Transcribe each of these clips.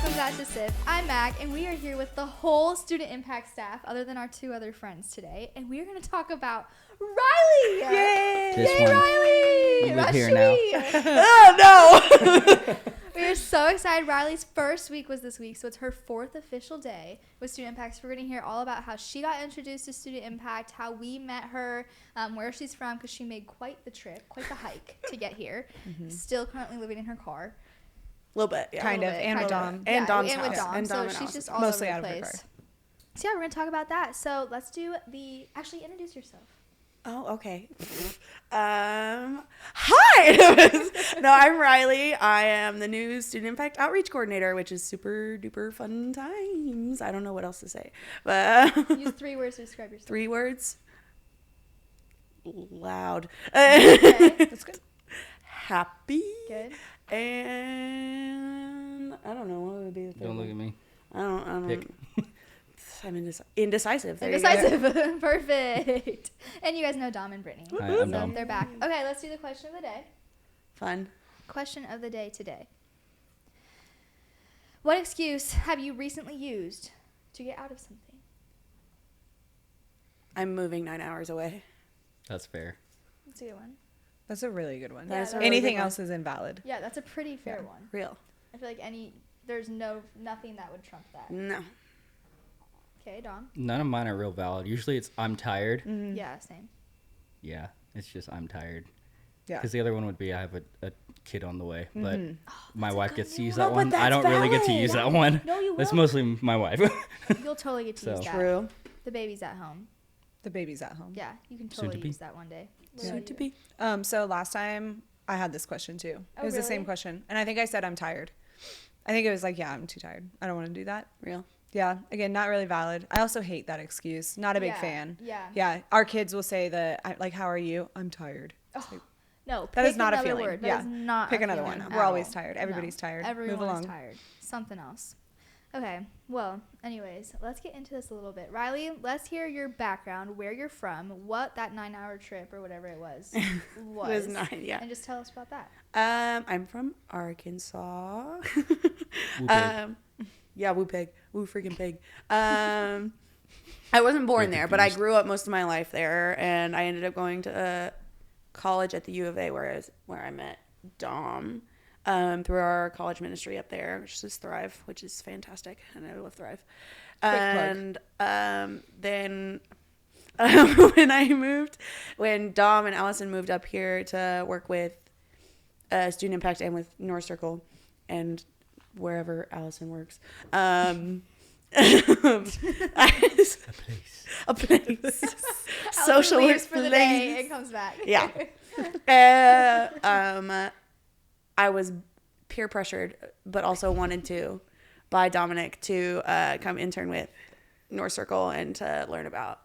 welcome back to SIP. I'm Mac, and we are here with the whole Student Impact staff, other than our two other friends today, and we are going to talk about Rylee! Yay! Yay, Rylee! You live here now. Oh, no! We are so excited. Riley's first week was this week, so it's her fourth official day with Student Impact. So we're going to hear all about how she got introduced to Student Impact, how we met her, where she's from, because she made quite the trip, quite the hike to get here. Still currently living in her car. A little bit, yeah. Kind of, and with Dom. And Dom's and with house. Dom. And Dom so and she's just Allison's all mostly over out the of her place. car. So yeah, we're going to talk about that. So let's do actually introduce yourself. Oh, okay. Hi! No, I'm Rylee. I am the new Student Impact Outreach Coordinator, which is super duper fun times. I don't know what else to say. But Use 3 words to describe yourself. 3 words. Loud. Okay. That's good. Happy. Good. And I don't know what would be the third Don't look one. at me. I don't. Pick. I'm indecisive. There you go. Indecisive. Perfect. And you guys know Dom and Brittany. Hi, I'm So Dom. they're back. Okay, let's do the question of the day. Fun. Question of the day today. What excuse have you recently used to get out of something? I'm moving 9 hours away. That's fair. That's a good one. That's a really good one. Yeah, that's a really Anything good one. else is invalid. Yeah, that's a pretty fair one. Real. I feel like there's nothing that would trump that. No. Okay, Dom. None of mine are real valid. Usually it's I'm tired. Yeah, same. Yeah, it's just I'm tired. Yeah. Because the other one would be I have a kid on the way. But my that's a wife good gets to one. use No, that but one. I that's don't really get to valid. use that one. No, you That's will. mostly my wife. You'll totally get to So. use that. True. The baby's at home. The baby's at home. Yeah, you can Soon totally to be. use that one day. What Soon about to you? be. So last time I had this question too. Oh, It was the really? same question. And I think I said I'm tired. I think it was like, yeah, I'm too tired. I don't want to do that. Real. Yeah. Again, not really valid. I also hate that excuse. Not a big Yeah, fan. yeah. Yeah. Our kids will say that, like, how are you? I'm tired. No, That pick is not a another feeling. Word. That Yeah. is not Pick a another feeling one. at We're always all. tired. Everybody's tired. Everyone Move along. is tired. Something else. Okay. Well, anyways, let's get into this a little bit. Rylee, let's hear your background, where you're from, what that 9-hour trip or whatever it was was. It was 9, yeah. And just tell us about that. I'm from Arkansas. pig. Yeah, woo pig. Woo freaking pig. I wasn't born there, but I grew up most of my life there, and I ended up going to college at the U of A where I met Dom through our college ministry up there, which is Thrive, which is fantastic, and I love Thrive. And then when Dom and Allison moved up here to work with Student Impact and with North Circle and wherever Allison works, a place. Social Allison leaves work for the day place. and comes back. Yeah. I was peer pressured, but also wanted to, by Dominic, to come intern with North Circle and to learn about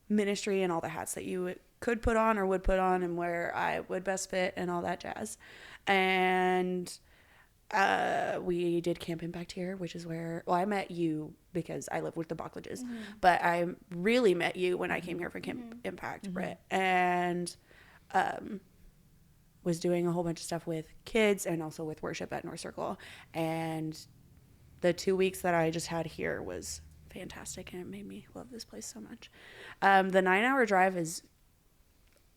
ministry and all the hats that you could put on or would put on and where I would best fit and all that jazz. And we did Camp Impact here, which is where, well, I met you because I live with the Buckledges, but I really met you when I came here for Camp Impact, Britt, and was doing a whole bunch of stuff with kids and also with worship at North Circle. And the 2 weeks that I just had here was fantastic, and it made me love this place so much. The 9-hour drive is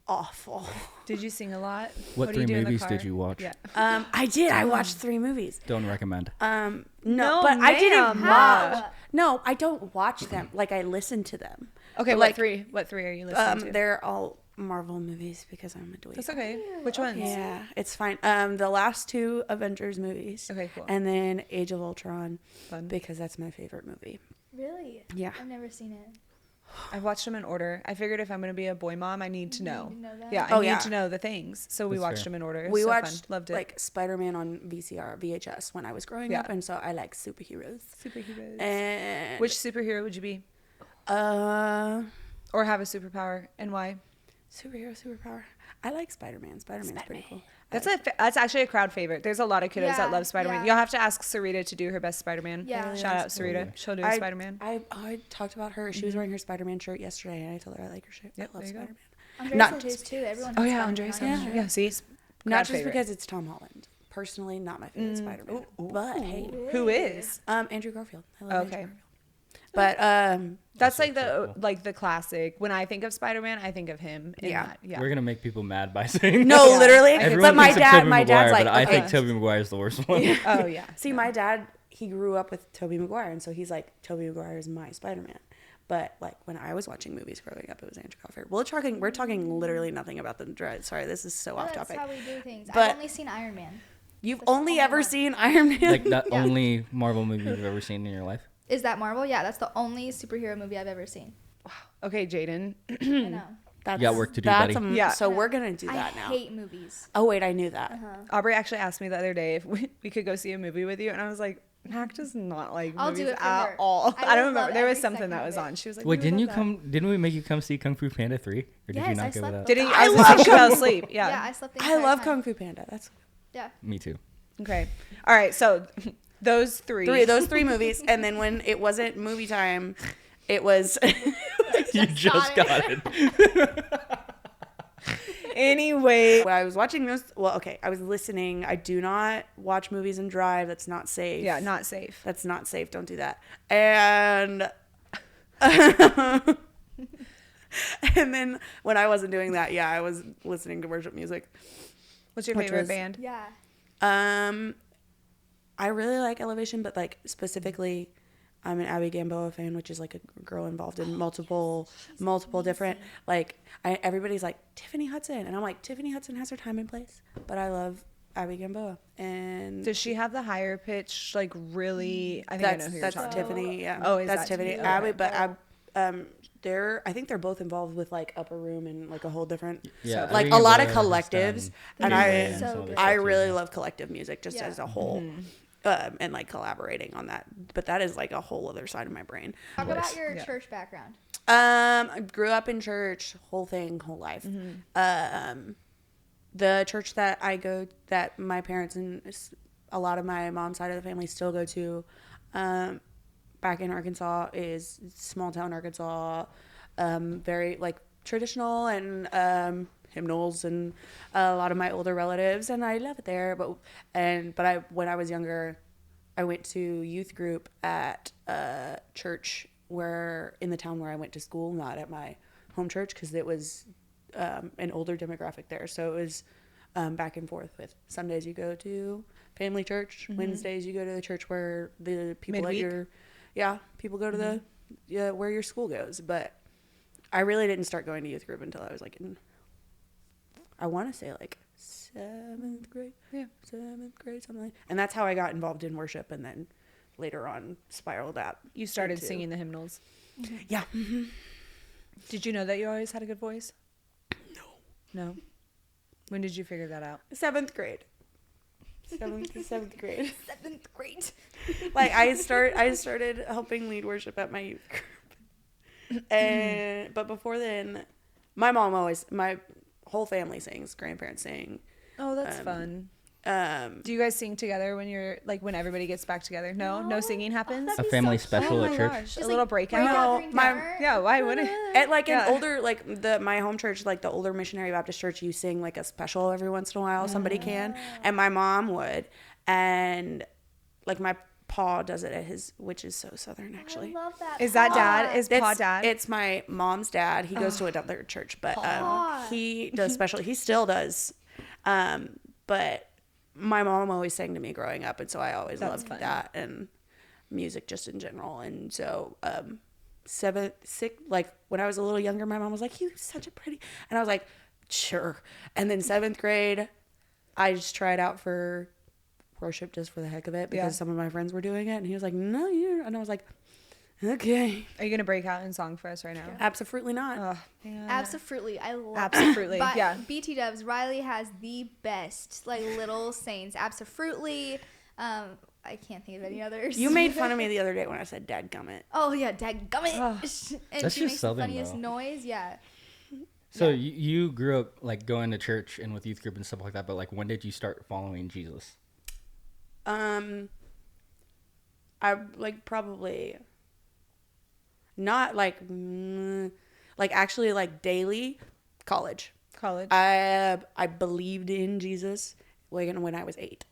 awful. Did you sing a lot? What do you 3 do in the movies car? did you watch? Yeah. I did. I watched 3 movies. Don't recommend. No, but I didn't How? watch. No, I don't watch them. Like, I listen to them. Okay, But, what like, three? What 3 are you listening to? They're all Marvel movies because I'm a dweeb. That's okay. Which ones? Yeah, it's fine. The last 2 Avengers movies. Okay, cool. And then Age of Ultron Fun. because that's my favorite movie. Really? Yeah. I've never seen it. I've watched them in order. I figured if I'm going to be a boy mom, I need to know. You need to know that? Yeah, Oh, I need yeah. to know the things. So we That's watched fair. them in order. It was We so watched fun. Loved it. like Spider-Man on VHS when I was growing Yeah. up, and so I like superheroes. superheroes. And Which superhero would you be? uh Or have a superpower, and why? superpower. I like Spider-Man. Spider-Man's pretty cool. That's that's actually a crowd favorite. There's a lot of kiddos Yeah, that love Spider-Man. yeah. You'll have to ask Sarita to do her best Spider-Man. Yeah. Yeah, Shout out that's Sarita. cool. She'll do a Spider-Man. I talked about her. She was wearing her Spider-Man shirt yesterday, and I told her I like her shirt. Yep, I love there you go. Spider-Man. Andres Not has his too. Everyone Oh has yeah, Spider-Man Andres. on Yeah, his shirt. yeah. See, Not crowd just favorite. because it's Tom Holland. personally not my favorite Spider-Man. But hey, Who is? Andrew Garfield. I love Okay. Andrew Garfield. But That's Also like the classic. When I think of Spider-Man, I think of him. In Yeah. that. Yeah. We're gonna make people mad by saying no, Yeah. literally. Everyone But my thinks of Tobey dad's Maguire, like, but I okay. think Tobey Maguire is the worst one. Oh yeah. See, my dad, he grew up with Tobey Maguire, and so he's like, Tobey Maguire is my Spider-Man. But like when I was watching movies growing up, it was Andrew Garfield. We're talking literally nothing about the dread. Sorry, this is so off That's topic. how we do things. But- I've only seen Iron Man. You've That's the only only ever one. seen Iron Man. Like the Yeah. only Marvel movie you've ever seen in your life. Is that Marvel? Yeah, that's the only superhero movie I've ever seen. Okay, Jaden. I know. That's, You got work to do, buddy. Yeah. So we're gonna do I that now. hate movies. Oh wait, I knew that. Uh-huh. Aubrey actually asked me the other day if we could go see a movie with you, and I was like, Mac does not like I'll do movies it for at her. all. I I don't would love remember. There was every something second that of was it. on. She was like, Wait, "We didn't would you love come? Didn't we make you come see Kung Fu Panda 3? Or did Yes, you not I go slept with the- that? Did he? I I was love like, she fell Kung Fu- asleep. Yeah, Yeah. I slept the I entire love time. Kung Fu Panda. That's Yeah. Me too. Okay. All right. So those three. those three movies, and then when it wasn't movie time, it was. You just got it. Anyway. When I was watching those, well, okay, I was listening. I do not watch movies and drive. That's not safe. Yeah, not safe. That's not safe. Don't do that. And and then when I wasn't doing that, yeah, I was listening to worship music. What's your Which favorite was- band? Yeah. I really like Elevation, but like specifically, I'm an Abby Gamboa fan, which is like a girl involved in multiple different like. Everybody's like Tiffany Hudson, and I'm like Tiffany Hudson has her time and place, but I love Abby Gamboa, and Does she have the higher pitch? Like really? I think I know who you're that's talking Tiffany. Yeah. Oh, is that's that Tiffany? Tiffany? Abby, Okay. but I think they're both involved with like Upper Room and like a whole different. Yeah, like Abby a lot of Gamboa has collectives, done and Gateway I and some So other good. stuff I too, really yeah. love collective music just Yeah. as a whole. And like collaborating on that, but that is like a whole other side of my brain. Talk about your Yeah. church background. I grew up in church, whole life. The church that I go, that my parents and a lot of my mom's side of the family still go to, back in Arkansas, is small town Arkansas, very like traditional and hymnals and a lot of my older relatives, and I love it there. But when I was younger, I went to youth group at a church in the town where I went to school, not at my home church, because it was an older demographic there. So it was back and forth with Sundays you go to family church, Wednesdays you go to the church where the people Midweek? people go to the where your school goes. But I really didn't start going to youth group until I was like I want to say like 7th grade. Yeah. 7th grade, something like. And that's how I got involved in worship, and then later on spiraled out. You started into- singing the hymnals. Yeah. Did you know that you always had a good voice? No. When did you figure that out? 7th grade. 7th grade. 7th grade. Like I started helping lead worship at my youth group. But before then, my whole family sings, grandparents sing. Oh, that's fun. Um, Do you guys sing together when everybody gets back together? No singing happens. A family special at church. Gosh, a Just, little like, breakout. No, during my- dinner? Yeah, why wouldn't? At like Yeah. an older, like my home church, like the older missionary Baptist church, you sing like a special every once in a while. Somebody can, and my mom would, and like my pa does it at his, which is so southern actually. I love that. Is that dad? pod. Is Pa dad? It's my mom's dad. He goes to another church, but Pa. he does special. He still does, but my mom always sang to me growing up, and so I always That's loved fun. that and music just in general. And so like when I was a little younger, my mom was like, "You have such a pretty," and I was like, "Sure." And then 7th grade, I just tried out for worship just for the heck of it because Yeah. some of my friends were doing it, and he was like, "No, you," and I was like, "Okay." Are you gonna break out in song for us right now? Absolutely not. Oh, man. Absolutely. I love Absolutely, But yeah. BT Dubs, Rylee has the best, like, little sayings. Absolutely. I can't think of any others. You made fun of me the other day when I said "dadgummit." Oh, yeah, dadgummit. Oh. And That's she just makes the Southern, funniest though. noise. Yeah. So you grew up like going to church and with youth group and stuff like that, but like when did you start following Jesus? I like probably not like actually like daily college. College. I believed in Jesus when I was 8.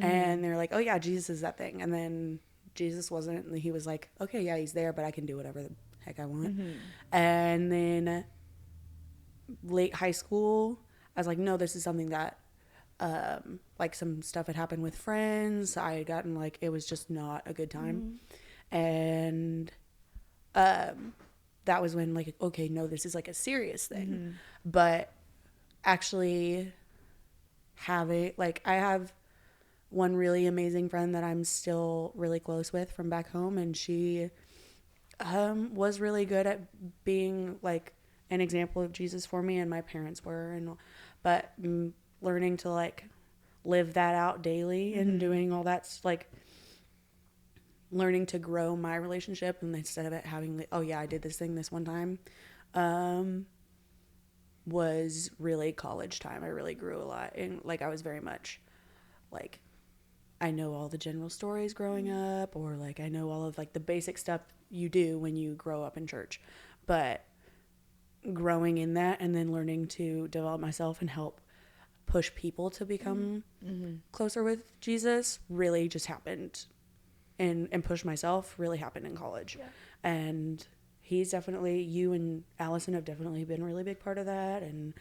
And they're like, oh yeah, Jesus is that thing. And then Jesus wasn't, and he was like, okay, yeah, he's there, but I can do whatever the heck I want. And then late high school, I was like, no, this is something that like some stuff had happened with friends. I had gotten like, it was just not a good time. And that was when like, okay, no, this is like a serious thing. But actually having, like, I have one really amazing friend that I'm still really close with from back home, and she was really good at being like an example of Jesus for me, and my parents were, but learning to like live that out daily and doing all that's like learning to grow my relationship, and instead of it having like, oh yeah, I did this thing this one time, was really college time. I really grew a lot, and like I was very much like, I know all the general stories growing up, or like I know all of like the basic stuff you do when you grow up in church, but growing in that and then learning to develop myself and help push people to become closer with Jesus really just happened, and push myself really happened in college. And he's definitely, you and Allison have definitely been a really big part of that, and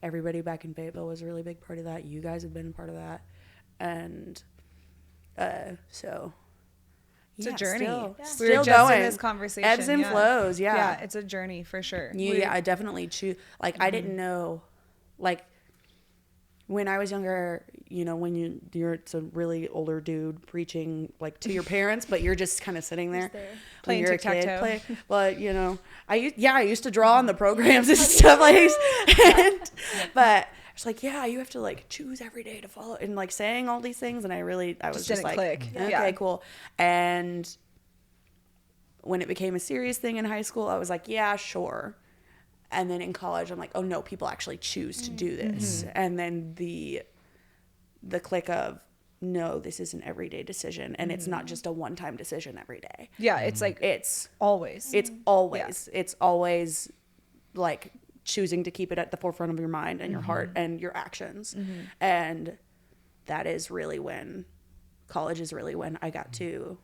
everybody back in Fayetteville was a really big part of that. You guys have been a part of that, and so it's a journey. Still We were just going. in this conversation. Ebbs and flows. Yeah, it's a journey for sure. I definitely choose. Like I didn't know, like when I was younger, you know, when you're it's a really older dude preaching like to your parents, but you're just kind of sitting there playing tic-tac-toe. But you know, I used to draw on the programs and stuff like, but it's like, yeah, you have to like choose every day to follow, and like saying all these things, and I was just like, click. Okay, cool. And when it became a serious thing in high school, I was like, yeah, sure. And then in college, I'm like, oh no, people actually choose to do this. And then the click of, no, this is an everyday decision, and it's not just a one-time decision every day. Yeah, it's like It's always. it's always like choosing to keep it at the forefront of your mind and your heart and your actions. And that is really when college is really when I got to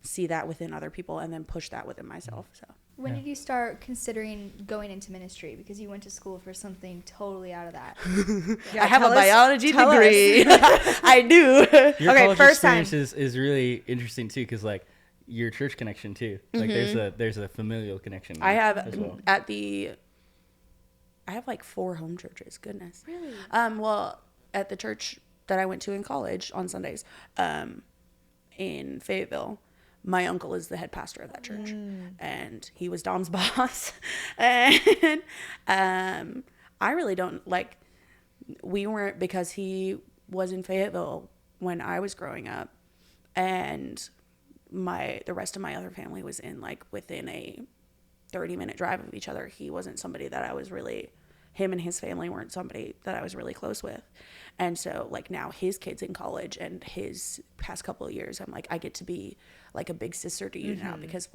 see that within other people and then push that within myself. So when did you start considering going into ministry? Because you went to school for something totally out of that. I have a biology degree. I do. Your Okay, college first time. experience is really interesting too, because like your church connection too. Like there's a familial connection. I have as well. I have like 4 home churches. Goodness. Really? Well, at the church that I went to in college on Sundays, in Fayetteville, my uncle is the head pastor of that church, and he was Dom's boss. And I really don't like. We weren't, because he was in Fayetteville when I was growing up, and the rest of my other family was in like within a 30-minute drive of each other. He wasn't somebody that I was really. Him and his family weren't somebody that I was really close with. And so like now his kid's in college, and his past couple of years, I'm like, I get to be like a big sister to you now, because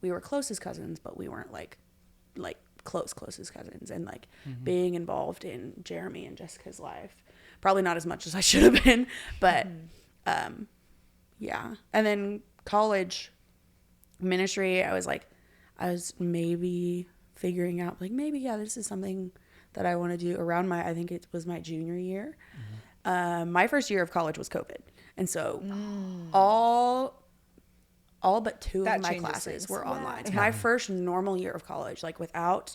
we were close as cousins, but we weren't like close as cousins. And like being involved in Jeremy and Jessica's life, probably not as much as I should have been, but yeah. And then college ministry, I was maybe figuring out like, maybe, yeah, this is something that I want to do around I think it was my junior year. My first year of college was COVID. And so all but 2 of my classes were online. Yeah. My first normal year of college, like without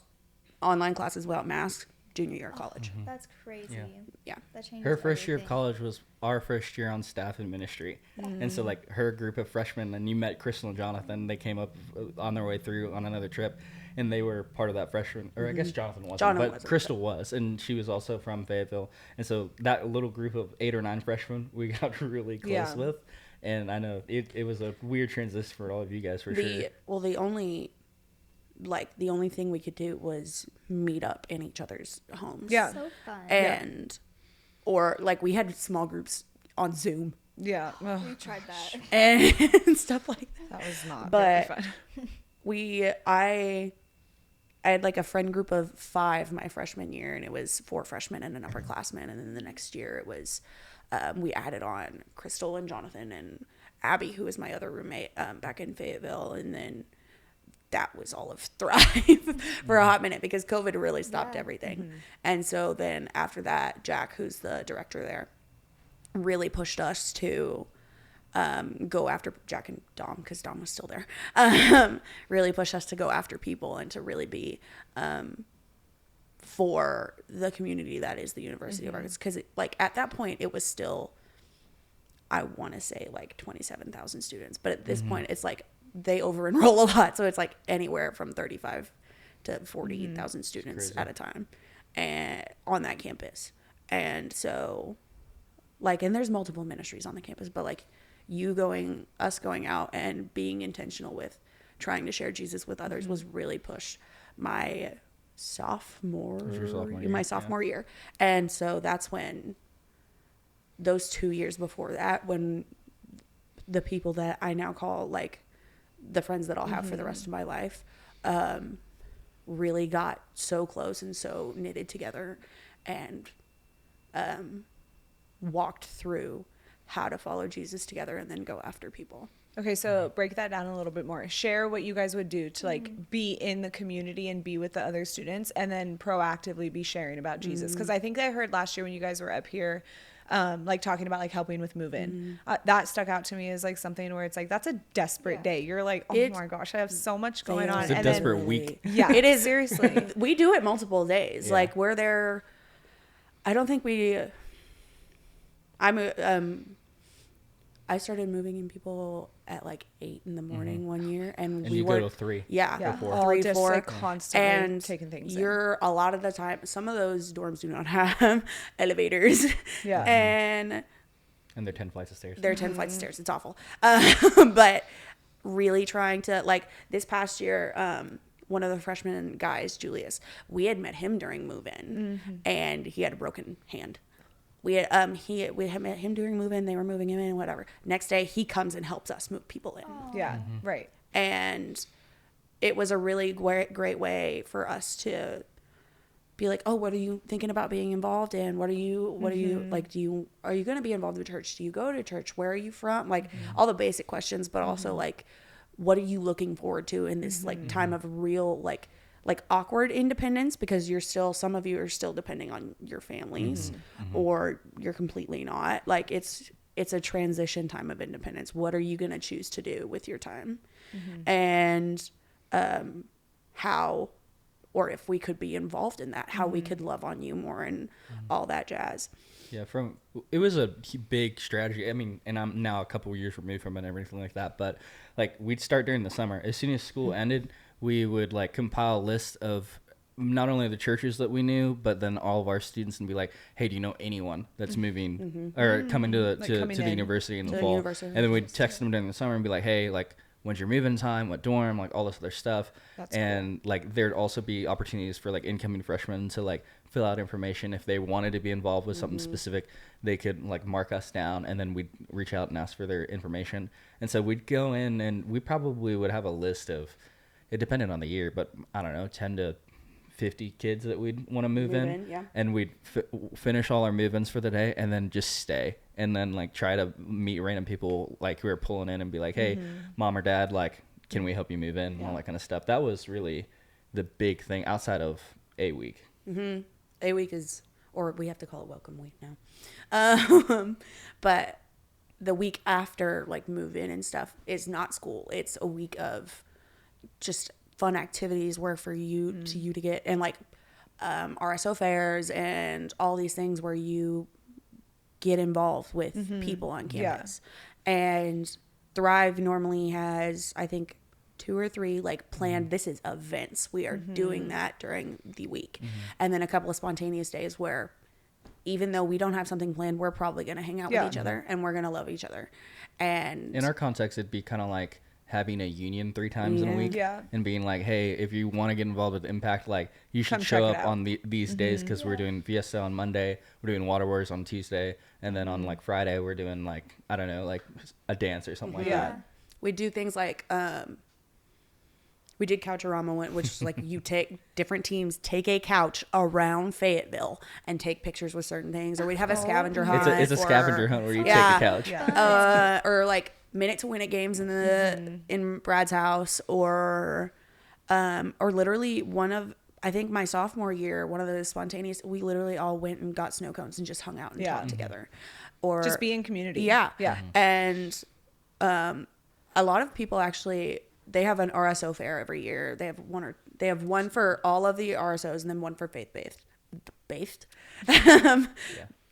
online classes, without masks, junior year of college. That's crazy. Yeah. That changes Her first year of everything. college was our first year on staff in ministry. And so like her group of freshmen, and you met Crystal and Jonathan, they came up on their way through on another trip, and they were part of that freshman, or I guess Jonathan wasn't, but Crystal was, and she was also from Fayetteville. And so that little group of 8 or 9 freshmen we got really close with. And I know it was a weird transition for all of you guys for sure. Well, the only thing we could do was meet up in each other's homes. Yeah. So fun. And or like we had small groups on Zoom. Yeah. Ugh, We tried that. And stuff like that. that was not But very fun. I had like a friend group of 5 my freshman year, and it was 4 freshmen and an upperclassman. And then the next year it was, we added on Crystal and Jonathan and Abby, who was my other roommate back in Fayetteville. And then that was all of Thrive for a hot minute because COVID really stopped everything. And so then after that, Jack, who's the director there, really pushed us to go after Jack and Dom, because Dom was still there, really pushed us to go after people and to really be for the community that is the University of Arkansas. Because like at that point it was still, I want to say like 27,000 students, but at this point it's like they over enroll a lot, so it's like anywhere from 35 to 40,000 students at a time and on that campus. And so like, and there's multiple ministries on the campus, but like us going out and being intentional with trying to share Jesus with others was really pushed my sophomore year. And so that's when those 2 years before that, when the people that I now call like the friends that I'll have for the rest of my life, really got so close and so knitted together and walked through how to follow Jesus together and then go after people. Okay, so break that down a little bit more. Share what you guys would do to like be in the community and be with the other students, and then proactively be sharing about Jesus. Because I think I heard last year when you guys were up here, like talking about like helping with move-in. That stuck out to me as like something where it's like, that's a desperate day. You're like, oh my gosh, I have so much going on. It's a desperate week. Yeah, it is. Seriously. We do it multiple days. Yeah. Like we're there. I don't think I started moving in people at like 8 in the morning one year, and we you were go to 3. Yeah, all 3, just 4, like constantly and taking things. You're a lot of the time. Some of those dorms do not have elevators. Yeah, and they're 10 flights of stairs. they're 10 flights of stairs. It's awful. But really trying to, like, this past year, one of the freshman guys, Julius, we had met him during move-in, and he had a broken hand. We had met him during move-in. They were moving him in, whatever. Next day, he comes and helps us move people in. Yeah, right. And it was a really great way for us to be like, oh, what are you thinking about being involved in? What are you like? Are you going to be involved in church? Do you go to church? Where are you from? Like all the basic questions, but also like, what are you looking forward to in this like time of real like awkward independence, because some of you are still depending on your families or you're completely not. Like it's a transition time of independence. What are you going to choose to do with your time? And how, or if we could be involved in that, how we could love on you more and all that jazz. Yeah, it was a big strategy. I mean, and I'm now a couple of years removed from it and everything like that, but like we'd start during the summer. As soon as school ended, we would like compile a list of not only the churches that we knew, but then all of our students, and be like, hey, do you know anyone that's moving or coming to the university in the fall? And then we'd text them during the summer and be like, hey, like, when's your move-in time, what dorm, like all this other stuff. That's and cool. Like there'd also be opportunities for like incoming freshmen to like fill out information. If they wanted to be involved with something specific, they could like mark us down, and then we'd reach out and ask for their information. And so we'd go in, and we probably would have a list of, it depended on the year, but I don't know, 10 to 50 kids that we'd want to move in. Yeah. And we'd finish all our move-ins for the day and then just stay, and then like try to meet random people like who are pulling in and be like, hey, mom or dad, like, can we help you move in? And all that kind of stuff. That was really the big thing outside of A week. A week is, or we have to call it welcome week now. But the week after like move in and stuff is not school. It's a week of just fun activities where for you to get, and like RSO fairs and all these things where you get involved with people on campus. And Thrive normally has, I think, 2 or 3 like planned, this is events. We are doing that during the week. And then a couple of spontaneous days where even though we don't have something planned, we're probably going to hang out with each other, and we're going to love each other. And in our context, it'd be kind of like having a union 3 times in a week, and being like, hey, if you want to get involved with Impact, like you should show up on these days, because we're doing Fiesta on Monday, we're doing Water Wars on Tuesday, and then on like Friday we're doing like, I don't know, like a dance or something like that. We do things like We did Couchorama, which is like you take different teams, take a couch around Fayetteville and take pictures with certain things. Or we'd have a scavenger hunt. It's a scavenger hunt where you take Yeah. a couch. Yeah. Or like minute to win it games in Brad's house, or literally I think my sophomore year, one of the spontaneous, we literally all went and got snow cones and just hung out and talked together, or Just be in community. Yeah. Yeah. And a lot of people actually, they have an RSO fair every year. They have one for all of the RSOs and then one for faith-based.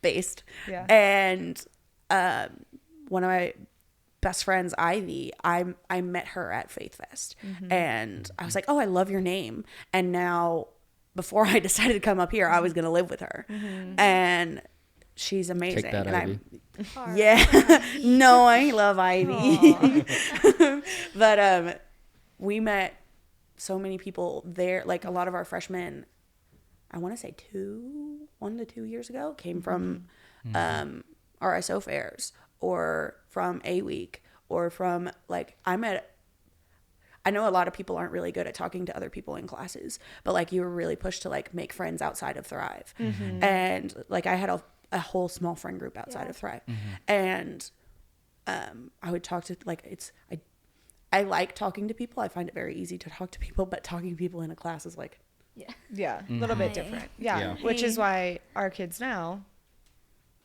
Based. Yeah. And one of my best friends, Ivy, I met her at Faith Fest. And I was like, oh, I love your name. And now, before I decided to come up here, I was going to live with her. And she's amazing. Take that, and Ivy. Yeah. No, I love Ivy. But we met so many people there. Like a lot of our freshmen, I want to say 1 to 2 years ago, came from RSO fairs or from A Week or from like I know a lot of people aren't really good at talking to other people in classes, but like you were really pushed to like make friends outside of Thrive. And like I had a whole small friend group outside of Thrive. And I would talk to like I like talking to people. I find it very easy to talk to people, but talking to people in a class is like Yeah, a little bit different. Yeah, which is why our kids now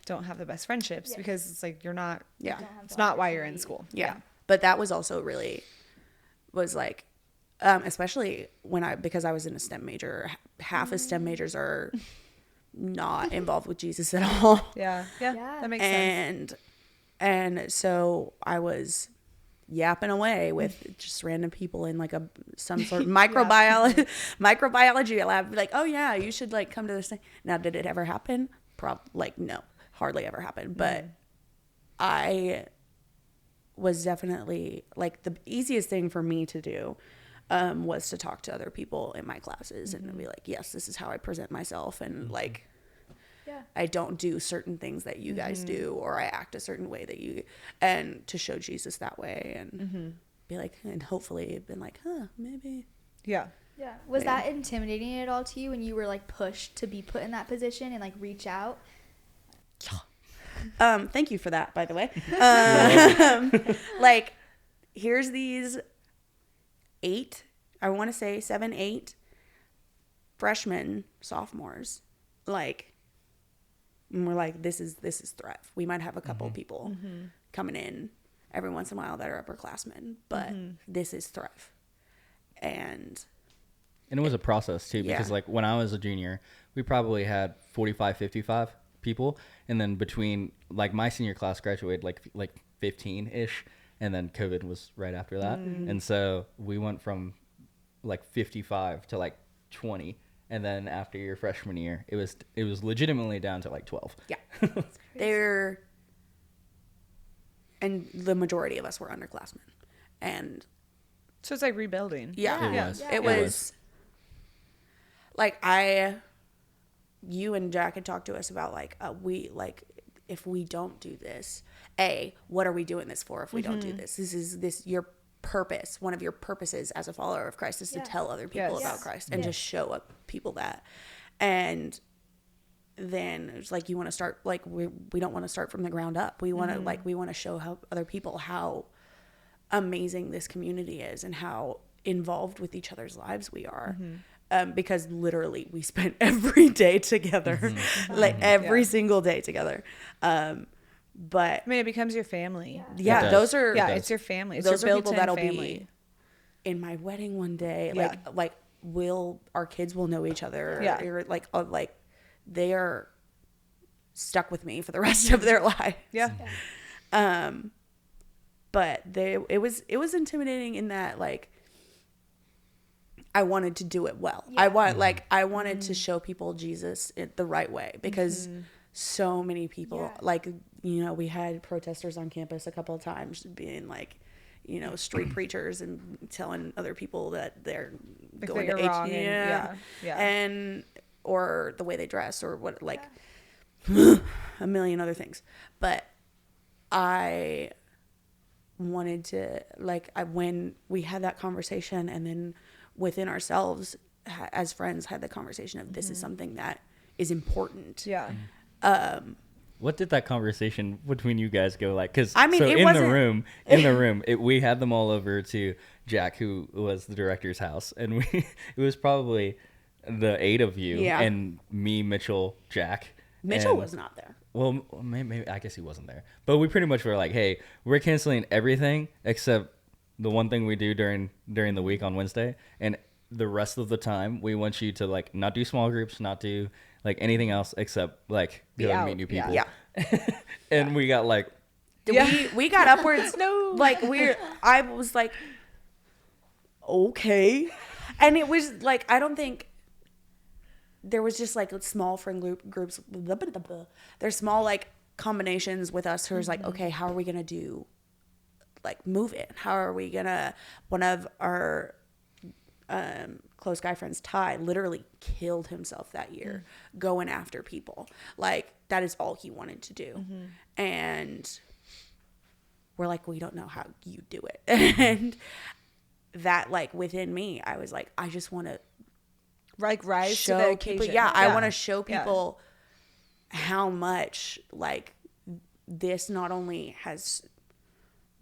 don't have the best friendships because it's like you're not. Yeah, it's not why you're in school. Yeah, but that was also really was like, especially because I was in a STEM major. Half of STEM majors are not involved with Jesus at all. Yeah, that makes sense. And so I was yapping away with just random people in like some sort of microbiology lab. Be like, oh yeah, you should like come to this thing. Now, did it ever happen? No, hardly ever happened. But I was definitely like the easiest thing for me to do was to talk to other people in my classes and be like, yes, this is how I present myself, and like I don't do certain things that you guys do, or I act a certain way that you, and to show Jesus that way and be like, and hopefully been like, maybe. Yeah. Yeah. Was that intimidating at all to you when you were like pushed to be put in that position and like reach out? Thank you for that, by the way. Like, here's these 7, 8 freshmen, sophomores, like, and we're like, this is Thrive. We might have a couple people coming in every once in a while that are upperclassmen, but this is Thrive. And it was a process too, because like when I was a junior, we probably had 45, 55 people. And then between like my senior class graduated like 15 ish. And then COVID was right after that. And so we went from like 55 to like 20. And then after your freshman year, it was legitimately down to like 12. Yeah. And the majority of us were underclassmen. And so it's like rebuilding. It was like you and Jack had talked to us about like if we don't do this, what are we doing this for? If we don't do this, this your purpose. One of your purposes as a follower of Christ is to tell other people about Christ and just show up people that. And then it's like you want to start like we don't want to start from the ground up. We want to we want to show how other people how amazing this community is and how involved with each other's lives we are. Because literally we spent every day together, like every single day together. But I mean, it becomes your family. Yeah, those are it's your family. It's those your are people that'll family. be in my wedding one day. Like our kids will know each other. Or like they are stuck with me for the rest of their lives. But it was intimidating in that like I wanted to do it well. I wanted to show people Jesus the right way, because so many people like, you know, we had protesters on campus a couple of times being like, you know, street preachers and telling other people that they're going to wrong and or the way they dress or what, like a million other things. But I wanted to when we had that conversation and then within ourselves as friends had the conversation of this is something that is important. Yeah. What did that conversation between you guys go like? Because I mean, so it in wasn't- the room, we had them all over to Jack, who was the director's house, and it was probably the 8 of you Yeah. and me, Mitchell, Jack. Mitchell and- was not there. Well, maybe I guess he wasn't there, but we pretty much were like, hey, we're canceling everything except the one thing we do during the week on Wednesday, and the rest of the time we want you to like not do small groups, not do like anything else except like Be go and out, meet new yeah. people. Yeah. And we got like, We got upwards. No. Like I was like, okay. And it was like, I don't think there was just like small friend groups. There's small like combinations with us who's like, okay, how are we going to do like move in? How are we going to, one of our close guy friends, Ty, literally killed himself that year going after people. Like that is all he wanted to do. And we're like, we don't know how you do it. And that like within me, I was like, I just want to Like rise to show the people. occasion. Yeah, I want to show Yeah. people how much like this not only has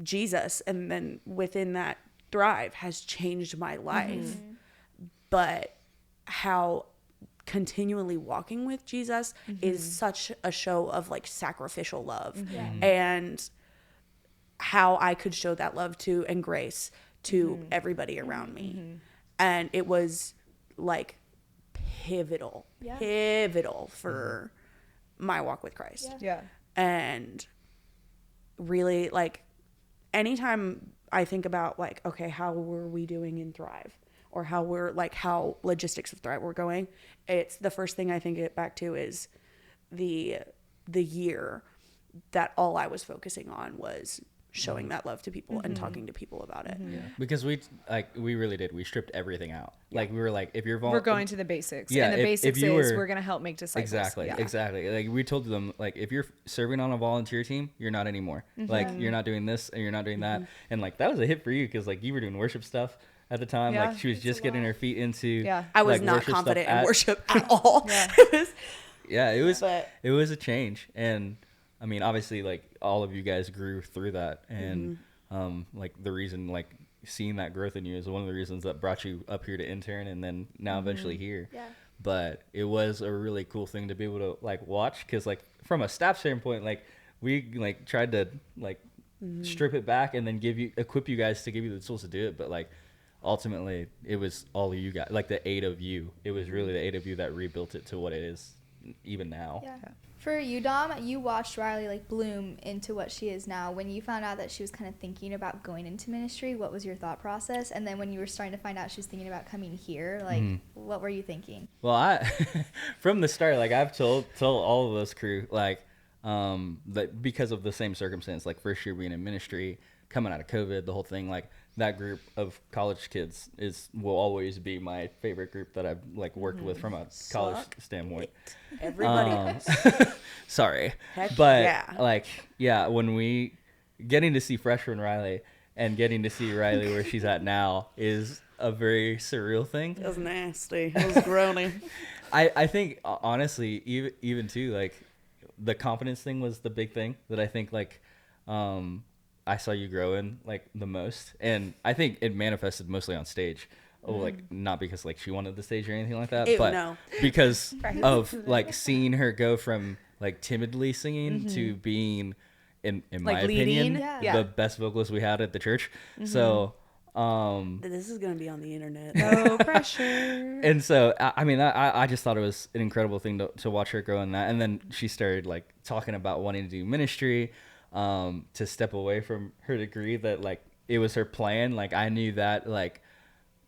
Jesus and then within that thrive has changed my life, but how continually walking with Jesus is such a show of like sacrificial love and how I could show that love to and grace to everybody around me. And it was like pivotal for my walk with Christ. Yeah. And really like anytime I think about like, okay, how were we doing in Thrive or how we're like, how logistics of Thrive were going, it's the first thing I think it back to is the year that all I was focusing on was showing that love to people and talking to people about it. yeah, because we really did. We stripped everything out. Like we were like, if you're We're going to the basics. Yeah, And the if basics you is were- we're going to help make disciples. Exactly, Yeah. exactly. Like we told them, like if you're serving on a volunteer team, you're not anymore. Like you're not doing this and you're not doing that. And like that was a hit for you because like you were doing worship stuff at the time. Yeah. Like she was just getting her feet into. Yeah. I was like, not worship stuff confident in at- worship at all. Yeah, it was. But- It was a change, and I mean, obviously, like all of you guys grew through that, and like the reason, like seeing that growth in you is one of the reasons that brought you up here to intern, and then now eventually here. Yeah. But it was a really cool thing to be able to like watch, because like from a staff standpoint, like we like tried to like strip it back and then equip you guys to give you the tools to do it, but like ultimately it was all of you guys, like the 8 of you. It was really the 8 of you that rebuilt it to what it is even now. Yeah. For you, Dom, you watched Rylee like bloom into what she is now. When you found out that she was kind of thinking about going into ministry, what was your thought process? And then when you were starting to find out she was thinking about coming here, like what were you thinking? Well, I from the start, like I've told all of us crew, like that because of the same circumstance, like first year being in ministry, coming out of COVID, the whole thing, like that group of college kids will always be my favorite group that I've like worked with from a college standpoint. Everybody Sorry, Heck but yeah. like when we getting to see freshman Rylee and getting to see Rylee where she's at now is a very surreal thing. It was nasty. It was groaning. I think honestly, even too, like the confidence thing was the big thing that I think like I saw you grow in like the most, and I think it manifested mostly on stage. Oh, like not because like she wanted the stage or anything like that, Ew, but no. because of like seeing her go from like timidly singing to being in my Like opinion leading? Yeah. the best vocalist we had at the church. So This is gonna be on the internet. No pressure. and so I mean I just thought it was an incredible thing to watch her grow in that, and then she started like talking about wanting to do ministry, to step away from her degree, that like it was her plan. Like I knew that like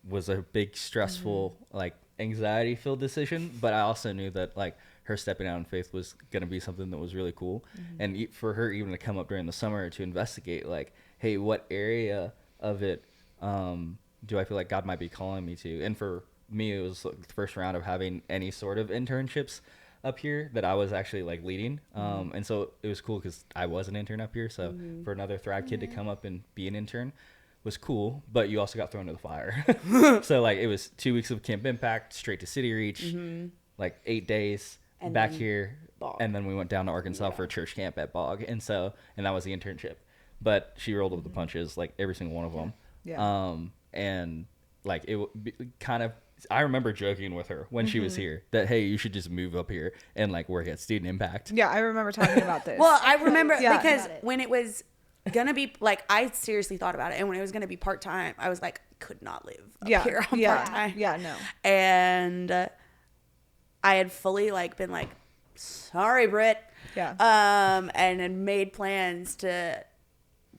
was a big stressful like anxiety filled decision, but I also knew that like her stepping out in faith was going to be something that was really cool. And for her even to come up during the summer to investigate like, hey, what area of it do I feel like God might be calling me to? And for me, it was like the first round of having any sort of internships up here that I was actually like leading. And so it was cool because I was an intern up here. So for another Thrive kid to come up and be an intern was cool, but you also got thrown to the fire. So like it was 2 weeks of Camp Impact, straight to City Reach, like 8 days And back then here, Bog. and then we went down to Arkansas for a church camp at Bog, and that was the internship. But she rolled with the punches, like every single one of them. Yeah. And like kind of, I remember joking with her when she was here that, hey, you should just move up here and like work at Student Impact. Yeah, I remember talking about this. Well, I remember Yeah. because About it. when it was gonna be like, I seriously thought about it, and when it was gonna be part time, I was like, could not live up here on part time. Yeah, no. And I had fully like been like, sorry, Britt. Yeah. And had made plans to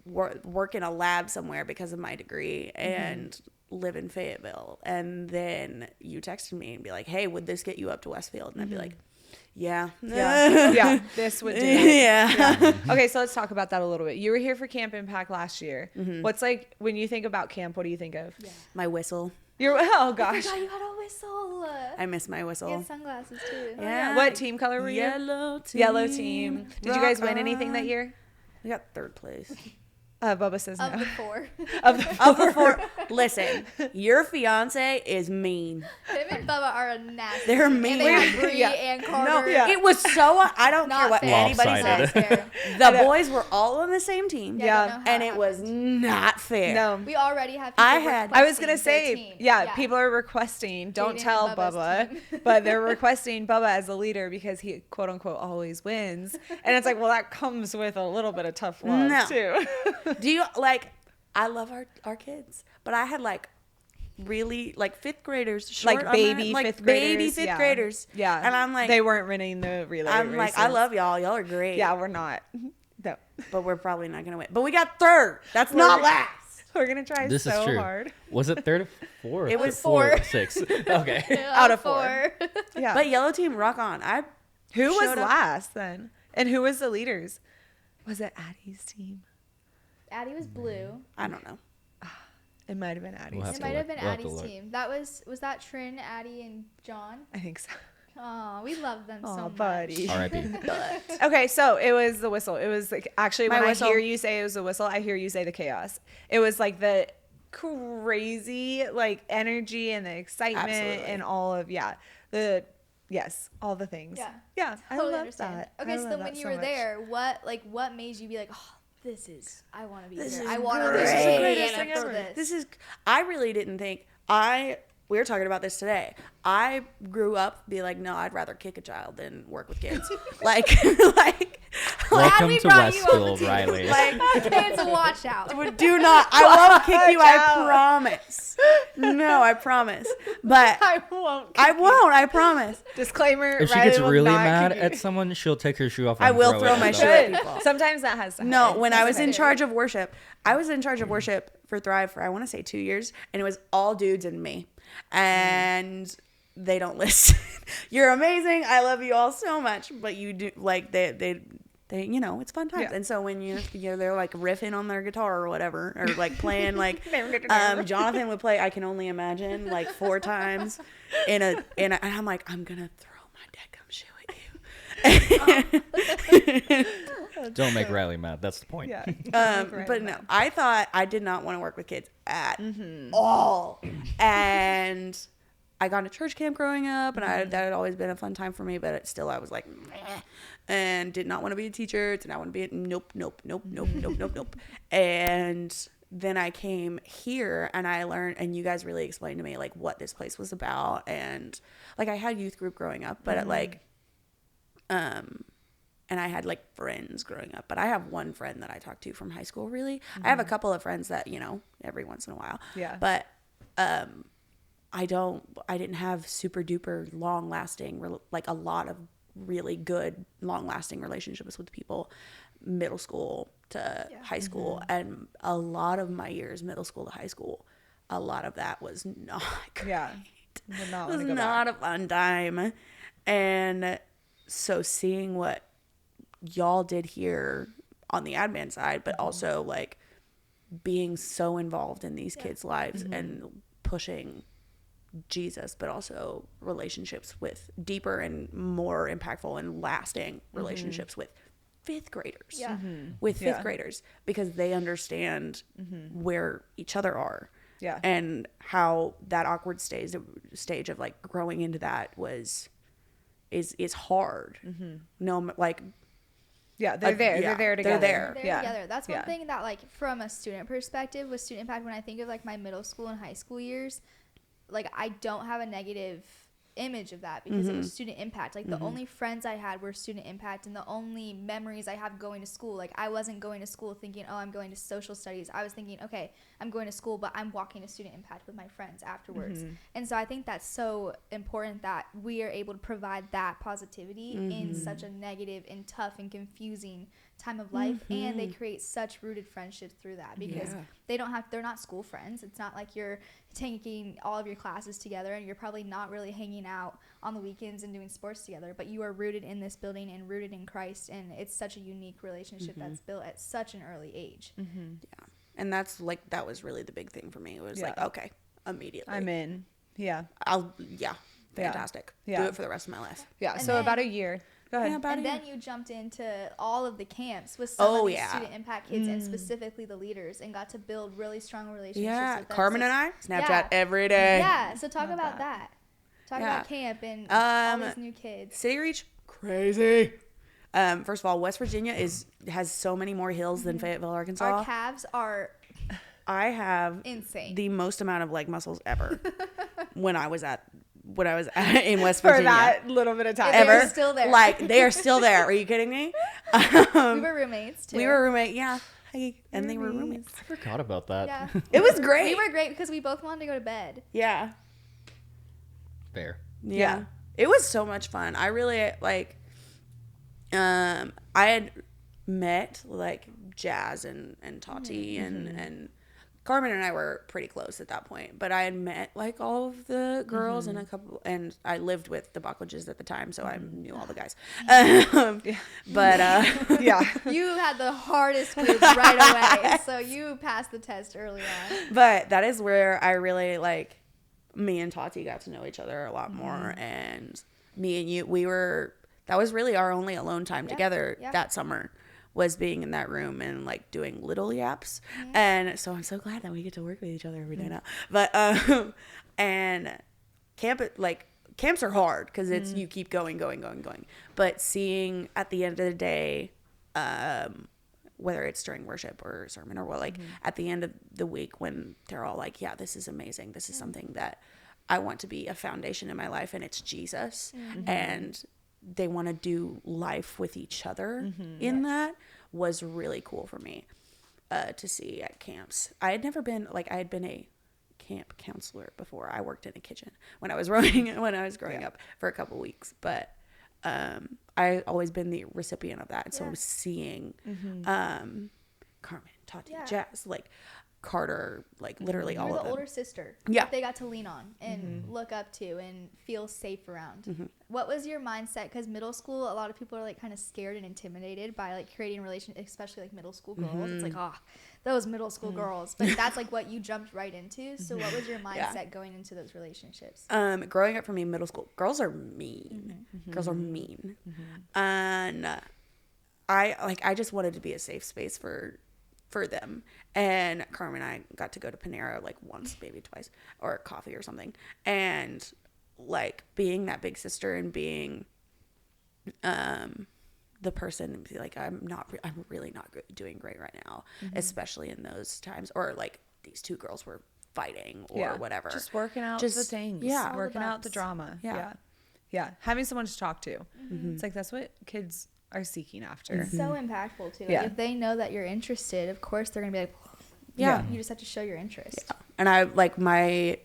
work in a lab somewhere because of my degree and live in Fayetteville. And then you texted me and be like, hey, would this get you up to Westfield? And I'd be like, yeah. Yeah, this would do it. Yeah. Okay, so let's talk about that a little bit. You were here for Camp Impact last year. What's like, when you think about camp, what do you think of? My whistle. Oh Oh gosh. my god, you had a whistle. I miss my whistle. And sunglasses too. Yeah. What team color were you? Yellow team. Yellow team. Did you guys win anything that year? We got third place. Bubba says Of no. the 4. Of the Of the four. Listen, your fiance is mean. Him and Bubba are nasty. They're And mean. they have Bree Yeah. and No, Carter. Yeah. it was so. I don't care Not what fair. anybody Lopsided. says. Fair. The boys were all on the same team. Yeah, I don't know how and it it was not fair. No. We already have people I I was gonna requesting say, their team. yeah, people are requesting. Don't Dating tell Bubba's Bubba, team. but they're requesting Bubba as the leader because he quote unquote always wins, and it's like, well, that comes with a little bit of tough love No. too. Do you like? I love our kids, but I had like really like fifth graders, short Like on baby that, like fifth graders, baby fifth yeah. graders. Yeah, and I'm like, they weren't winning the relay. I'm like, I races. love y'all. Y'all are great. Yeah, we're not. No, but we're probably not gonna win. But we got third. That's not last. we're gonna try This so is true. hard. Was it third or fourth? It was Four or four. 6. Okay. Out of 4. Yeah, But yellow team, rock on. who was showed up- last then, and who was the leaders? Was it Addie's team? Addie was blue. I don't know. It might have been Addie's. We'll have It to might have been we'll have to Addie's look. team. Was that Trin, Addie, and John? I think so. Oh, we love them so Oh, much. buddy. R.I.P. Okay, so it was the whistle. It was like, actually, My when whistle. I hear you say it was the whistle, I hear you say the chaos. It was like the crazy like energy and the excitement Absolutely. and all of all the things. Yeah. I Totally love understand. that. Okay, I so love then that when you so were much. there, what made you be like, oh, I want to be This here. is I want to great. be This is the greatest Indiana thing for ever. this. I really didn't think we were talking about this today. I grew up be like, no, I'd rather kick a child than work with kids. like Welcome we to brought you on the Westfield, team. Riley. like Kids, watch out. do not. I won't kick you. I out. promise. No, I promise. But I won't. I won't. I promise. Disclaimer: If she Riley gets will really not mad kick you. at someone, she'll take her shoe off. I And will throw throw it my at shoe them. at Good. people. Sometimes that has to happen. No, when I was in That's charge of worship, I was in charge of worship for Thrive for I want to say 2 years, and it was all dudes and me, and they don't listen. You're amazing. I love you all so much, but you do like they you know, it's fun times. Yeah. And so when they're like riffing on their guitar or whatever, or like playing like Jonathan would play I Can Only Imagine like 4 times and I'm like, I'm gonna throw my deckgum shoe at you. Don't make Riley mad. That's the point. Yeah. But no, I thought I did not want to work with kids at all. And I got into church camp growing up, and that had always been a fun time for me, but still I was like, meh, and did not want to be a teacher, did not want to be a nope. And then I came here and I learned, and you guys really explained to me like what this place was about. And like I had youth group growing up, but and I had like friends growing up, but I have one friend that I talked to from high school. Really, I have a couple of friends that, you know, every once in a while. Yeah. But I didn't have super duper long lasting, like a lot of really good long lasting relationships with people, middle school to high school, and a lot of my years, middle school to high school, a lot of that was not great. Yeah. Would not It was wanna go not back. a fun time. And so seeing what y'all did here on the admin side, but also like being so involved in these kids' lives and pushing Jesus, but also relationships with deeper and more impactful and lasting relationships with fifth graders. Yeah. With fifth graders, because they understand where each other are. Yeah. And how that awkward stage of like growing into that is hard. No, like, Yeah, they're there. yeah, They're there together. they're there. They're together. That's one thing that, like, from a student perspective with Student Impact, when I think of like my middle school and high school years, like, I don't have a negative image of that because it was Student Impact. Like, the only friends I had were Student Impact, and the only memories I have going to school, like, I wasn't going to school thinking, oh, I'm going to social studies. I was thinking, okay, I'm going to school, but I'm walking to Student Impact with my friends afterwards. And so I think that's so important that we are able to provide that positivity in such a negative and tough and confusing time of life, and they create such rooted friendships through that because they're not school friends. It's not like you're taking all of your classes together and you're probably not really hanging out on the weekends and doing sports together, but you are rooted in this building and rooted in Christ, and it's such a unique relationship that's built at such an early age. Yeah. And that's like, that was really the big thing for me. It was like, okay, immediately I'm in. Yeah. Fantastic. Yeah. Do it for the rest of my life. Yeah. And so then- about a year. Go ahead. Yeah, about And a year. then you jumped into all of the camps with some of Oh, these yeah. Student Impact kids and specifically the leaders, and got to build really strong relationships Yeah, with them. Carmen So- and I Snapchat Yeah. every day. Yeah, so talk about that. Talk Yeah. about camp and all these new kids. City Reach, crazy. First of all, West Virginia has so many more hills than Fayetteville, Arkansas. Our calves are I have insane. the most amount of leg muscles ever when I was in West For Virginia. that little bit of time. They're Ever. still there. Like, they are still there. Are you kidding me? We were roommates too. We were roommate. Yeah. Hey, and they were roommates. I forgot about that. Yeah. It was great. We were great because we both wanted to go to bed. Yeah. Fair. Yeah. It was so much fun. I really like I had met like Jazz and Tati and Carmen and I were pretty close at that point, but I had met like all of the girls and a couple, and I lived with the Buckledges at the time, so I knew all the guys. But Yeah. You had the hardest quiz right away, so you passed the test early on. but that is where I really like, me and Tati got to know each other a lot more, and me and you, that was really our only alone time together that summer, was being in that room and like doing little yaps. And so I'm so glad that we get to work with each other every day now. But and camps are hard because it's you keep going. But seeing at the end of the day, whether it's during worship or sermon or what, like at the end of the week when they're all like, yeah, this is amazing, this is something that I want to be a foundation in my life, and it's Jesus, and they want to do life with each other in that, was really cool for me to see at camps. I had been a camp counselor before. I worked in a kitchen when I was growing up for a couple weeks, but I always been the recipient of that. So seeing Carmen, Tati, Jazz, like Carter, like literally all You're of the them. older sister. Yeah. That they got to lean on and look up to and feel safe around. What was your mindset? Because middle school, a lot of people are like kind of scared and intimidated by like creating relationships, especially like middle school girls. It's like, oh, those middle school girls. But that's like what you jumped right into. So what was your mindset going into those relationships? Growing up for me, middle school, girls are mean. Girls are mean. And I just wanted to be a safe space for them. And Carmen and I got to go to Panera like once, maybe twice, or coffee or something. And like being that big sister and being the person and be like, I'm really not doing great right now, especially in those times. Or like these two girls were fighting or whatever. Just working out the things. Yeah. Working out the drama. Yeah. Yeah. Having someone to talk to. It's like, that's what kids are seeking after. It's so impactful too. Like, Yeah. if they know that you're interested, of course they're gonna be like, Yeah. you just have to show your interest. Yeah. And I like, my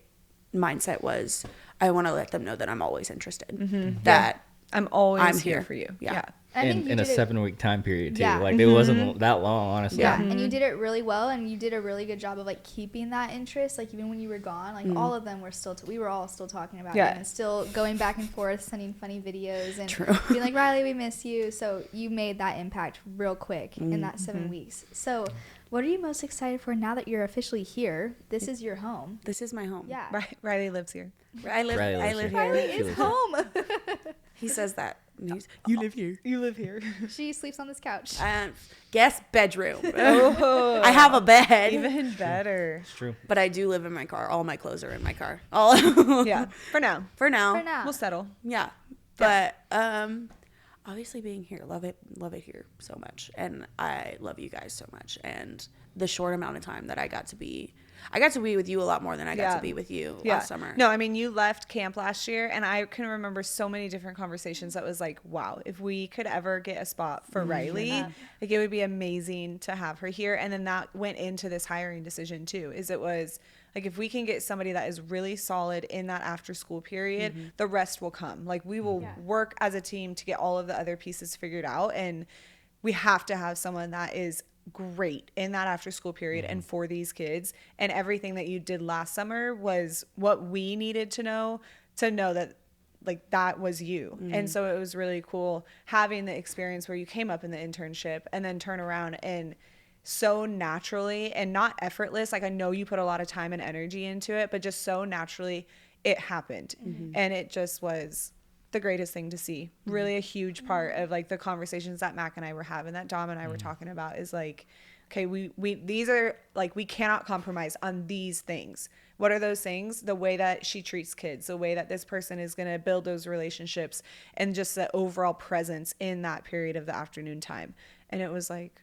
mindset was, I want to let them know that I'm always interested. That I'm always I'm here here. for you. Yeah. Yeah. I think you In a did it- 7-week time period too. Yeah. Like it wasn't that long, honestly. Yeah, and you did it really well, and you did a really good job of like keeping that interest. Like even when you were gone, like all of them were still, we were all still talking about you and still going back and forth, sending funny videos and being like, Rylee, we miss you. So you made that impact real quick in that 7 weeks. So what are you most excited for now that you're officially here? This is your home. this is my home. Yeah. Riley lives here. I live Rylee here. Rylee She is lives home. He says that You live here. You live here. She sleeps on this couch. Guest bedroom. Oh, I have a bed. even better. It's true. But I do live in my car. All my clothes are in my car. All Yeah, for now. For now. For now. We'll settle. Yeah. But obviously being here, love it here so much. And I love you guys so much. And the short amount of time that I got to be with you a lot more than I got to be with you last summer. No, I mean, you left camp last year, and I can remember so many different conversations that was like, wow, if we could ever get a spot for Rylee, like it would be amazing to have her here. And then that went into this hiring decision too, is it was like, if we can get somebody that is really solid in that after school period, the rest will come. Like we will work as a team to get all of the other pieces figured out. And we have to have someone that is great in that after school period and for these kids. And everything that you did last summer was what we needed to know that like that was you. And so it was really cool having the experience where you came up in the internship and then turn around and so naturally and not effortless. Like I know you put a lot of time and energy into it, but just so naturally it happened. And it just was the greatest thing to see. Really a huge part of like the conversations that Mac and I were having, that Dom and I were talking about, is like, okay, we these are like, we cannot compromise on these things. What are those things? The way that she treats kids, the way that this person is going to build those relationships, and just the overall presence in that period of the afternoon time. And it was like,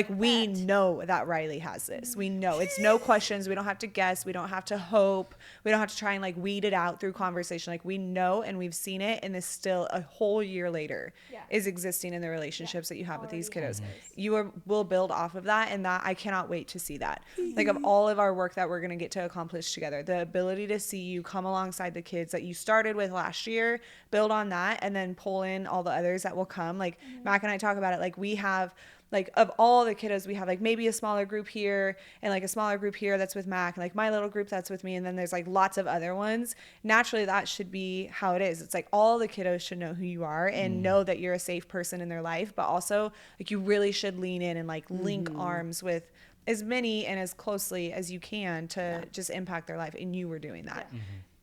we know that Rylee has this. We know it's no questions. We don't have to guess. We don't have to hope. We don't have to try and like weed it out through conversation. Like we know, and we've seen it, and this still a whole year later is existing in the relationships that you have with these kiddos. You will build off of that, and that I cannot wait to see that. Like of all of our work that we're going to get to accomplish together, the ability to see you come alongside the kids that you started with last year, build on that, and then pull in all the others that will come. Like Mac and I talk about it. Like we have, like of all the kiddos, we have like maybe a smaller group here and like a smaller group here that's with Mac, and like my little group that's with me, and then there's like lots of other ones. Naturally, that should be how it is. It's like all the kiddos should know who you are and know that you're a safe person in their life, but also like you really should lean in and like link arms with as many and as closely as you can to just impact their life. And you were doing that.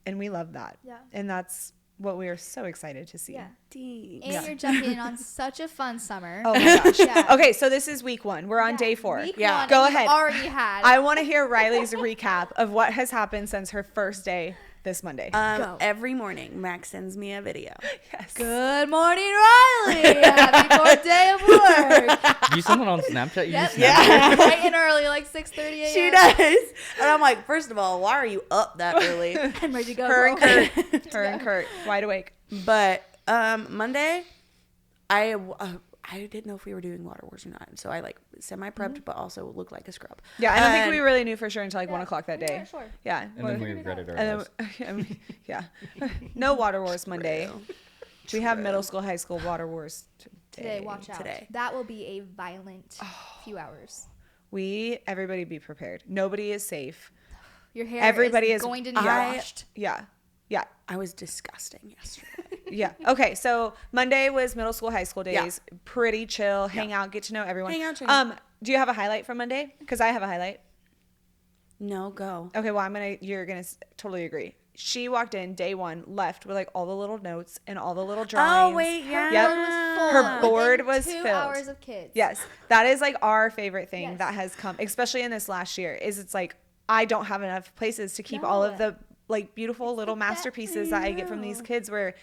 And we love that. And that's what we are so excited to see. And you're jumping in on such a fun summer. Oh my gosh. Okay, so this is week 1. We're on day 4. Week 1, Go ahead. Already had. I want to hear Rylee's recap of what has happened since her first day this Monday. Every morning, Max sends me a video. Yes. Good morning, Rylee. Happy 4th day of work. You send it on Snapchat? Yep. Bright and early, like 6:30 a.m. She does. And I'm like, first of all, why are you up that early? I'm ready to go. Her and Kurt, wide awake. But Monday, I didn't know if we were doing Water Wars or not. So I like semi-prepped, but also looked like a scrub. Yeah, I don't think we really knew for sure until like 1 o'clock that day. Yeah, sure. Yeah. And then we regretted our And lives. then, yeah. No Water Wars Monday. We have middle school, high school Water Wars Today, watch out. Today. That will be a violent few hours. Everybody be prepared. Nobody is safe. Your hair Everybody is is going to need washed. Yeah. I was disgusting yesterday. Yeah. Okay. So Monday was middle school, high school days. Yeah. Pretty chill. Hang out. Get to know everyone. Hang out, chill. Do you have a highlight from Monday? Because I have a highlight. No, go. Okay. Well, you're gonna totally agree. She walked in day 1, left with like all the little notes and all the little drawings. Oh wait, yeah. Yep. Her board was filled. 2 hours of kids. Yes. That is like our favorite thing Yes. that has come, especially in this last year, is it's like I don't have enough places to keep all of the like beautiful little masterpieces that I get from these kids, where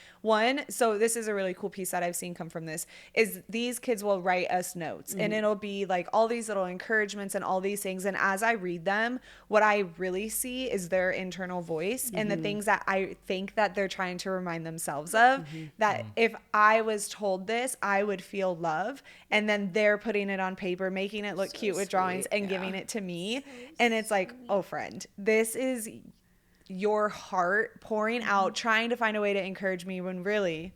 so this is a really cool piece that I've seen come from this, is these kids will write us notes and it'll be like all these little encouragements and all these things. And as I read them, what I really see is their internal voice and the things that I think that they're trying to remind themselves of, that if I was told this, I would feel love. And then they're putting it on paper, making it look cute with drawings and giving it to me. And it's like, oh friend, this is your heart pouring out, trying to find a way to encourage me, when really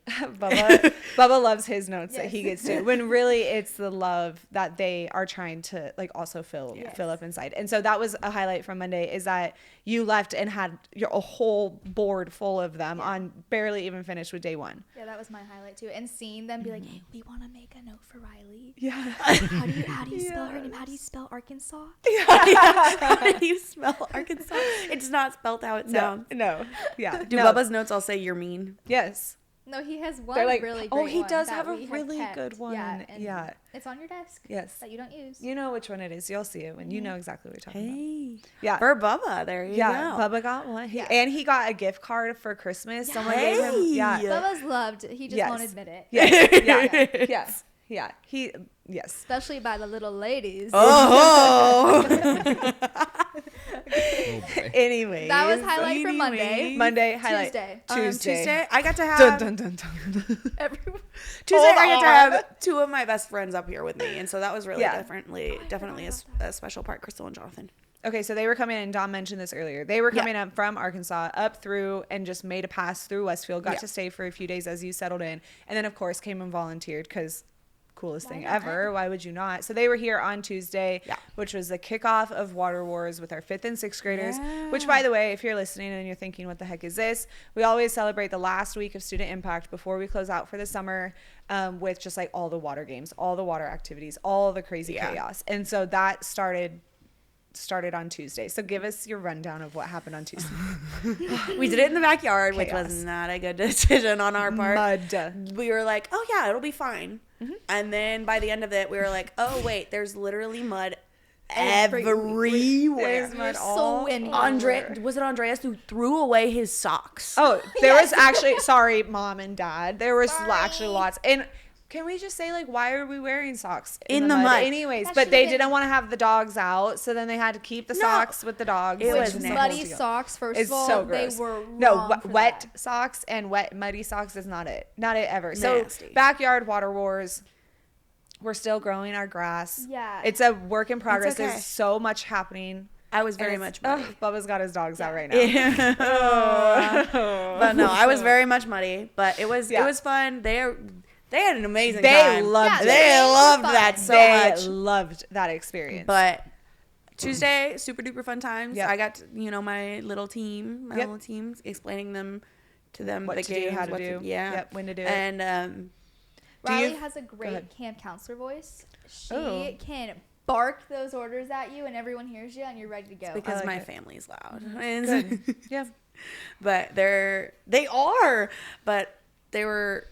Bubba loves his notes that he gets to, when really it's the love that they are trying to like also fill up inside. And so that was a highlight from Monday, is that you left and had a whole board full of them on barely even finished with day 1. Yeah, that was my highlight too. And seeing them be like, hey, we want to make a note for Rylee. Yeah. How do you spell her name? How do you spell Arkansas? How do you spell Arkansas? It's not spelled how it sounds. No. Yeah. Do Bubba's notes all say you're mean? Yes. No, he has one They're like, really oh, great he one does that have a we really kept. good one. And Yeah. it's on your desk. Yes. That you don't use. You know which one it is. You'll see it when you know exactly what we're talking about. Hey. Yeah. For Bubba, there you Yeah, go. Bubba got one. Yeah. And he got a gift card for Christmas. Someone gave him. Yeah. Hey. Bubba's loved. He just Yes. won't admit it. Yeah. Yeah. Yeah. Yes. Especially by the little ladies. Oh. Oh boy. Anyways. That was highlight for Monday. Anyways. Monday highlight. Tuesday. Tuesday, I got to have Dun, dun, dun, dun. Everyone. Tuesday. Hold I got to on. have two of my best friends up here with me, and so that was really Yeah. definitely a special part. Crystal and Jonathan. Okay, so they were coming in. Dom mentioned this earlier. They were coming up from Arkansas, up through, and just made a pass through Westfield. Got to stay for a few days as you settled in, and then of course came and volunteered because coolest thing ever. Why would you not? So they were here on Tuesday, which was the kickoff of Water Wars with our 5th and 6th graders. Yeah. Which, by the way, if you're listening and you're thinking, what the heck is this? We always celebrate the last week of student impact before we close out for the summer, with just like all the water games, all the water activities, all the crazy chaos. And so that started on Tuesday. So give us your rundown of what happened on Tuesday. We did it in the backyard, which Chaos. was not a good decision on our part. Mud. We were like, oh yeah, it'll be fine. And then by the end of it, we were like, oh wait, there's literally mud everywhere. There's mud all Was it Andreas who threw away his socks? Oh, there was actually, sorry, Mom and Dad. There was actually lots. And can we just say, like, why are we wearing socks In the mud. anyways? That But they should've been- didn't want to have the dogs out, so then they had to keep the socks with the dogs. It Which was is the nasty. whole muddy deal. socks, first It's of all, so they gross. were No, wrong for wet that. socks and wet muddy socks is not it. Not it ever. So Nasty. backyard water wars. We're still growing our grass. Yeah. It's a work in progress. okay. There's so much happening. I was And very it's- much muddy. Bubba's got his dogs out right now. But no, I was very much muddy. But it was fun. They had an amazing They time. loved it. They games were loved fun. that so They much. loved that experience. But Tuesday, super duper fun times. Yep. I got my little team, explaining them to them What the to do, games, how to what do. yeah, Yep, when to do it. and Do you- Rylee has a ahead. great camp counselor voice. She Oh. can bark those orders at you, and everyone hears you, and you're ready to go. because like my it. family's loud. Good. Yeah. But but they were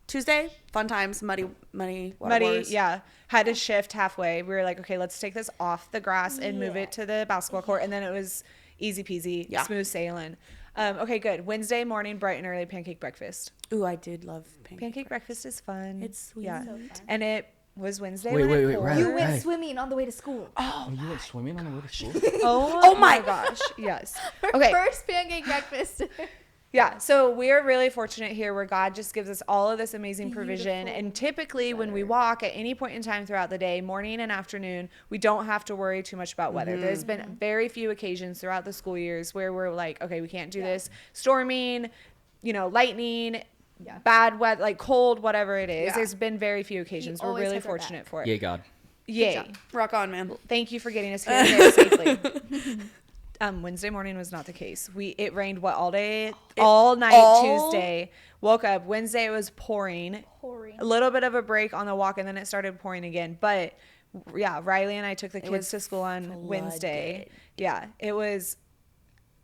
Tuesday, fun times, muddy water wars. Yeah. Had to shift halfway. We were like, okay, let's take this off the grass and move it to the basketball court. And then it was easy peasy, smooth sailing. Okay, good. Wednesday morning, bright and early pancake breakfast. Ooh, I did love Pancake breakfast is fun. It's sweet. Yeah. So fun. And it was Wednesday. Wait, when it wait, poured. right. You went Hey. swimming on the way to school. Oh, you went swimming on the way to school? Oh my gosh. Yes. Okay. First pancake breakfast. Yeah, so we are really fortunate here where God just gives us all of this amazing provision. And typically when we walk at any point in time throughout the day, morning and afternoon, we don't have to worry too much about weather. There's been very few occasions throughout the school years where we're like, okay, we can't do this. Storming, lightning, bad weather, like cold, whatever it is. Yeah. There's been very few occasions. We're always really has our fortunate for it. Yay, God. Yay. Rock on, man. Thank you for getting us here and there safely. Wednesday morning was not the case. It rained all day, all night Tuesday. Woke up Wednesday, it was pouring. A little bit of a break on the walk, and then it started pouring again. But yeah, Rylee and I took the kids to school on Wednesday. Yeah, it was.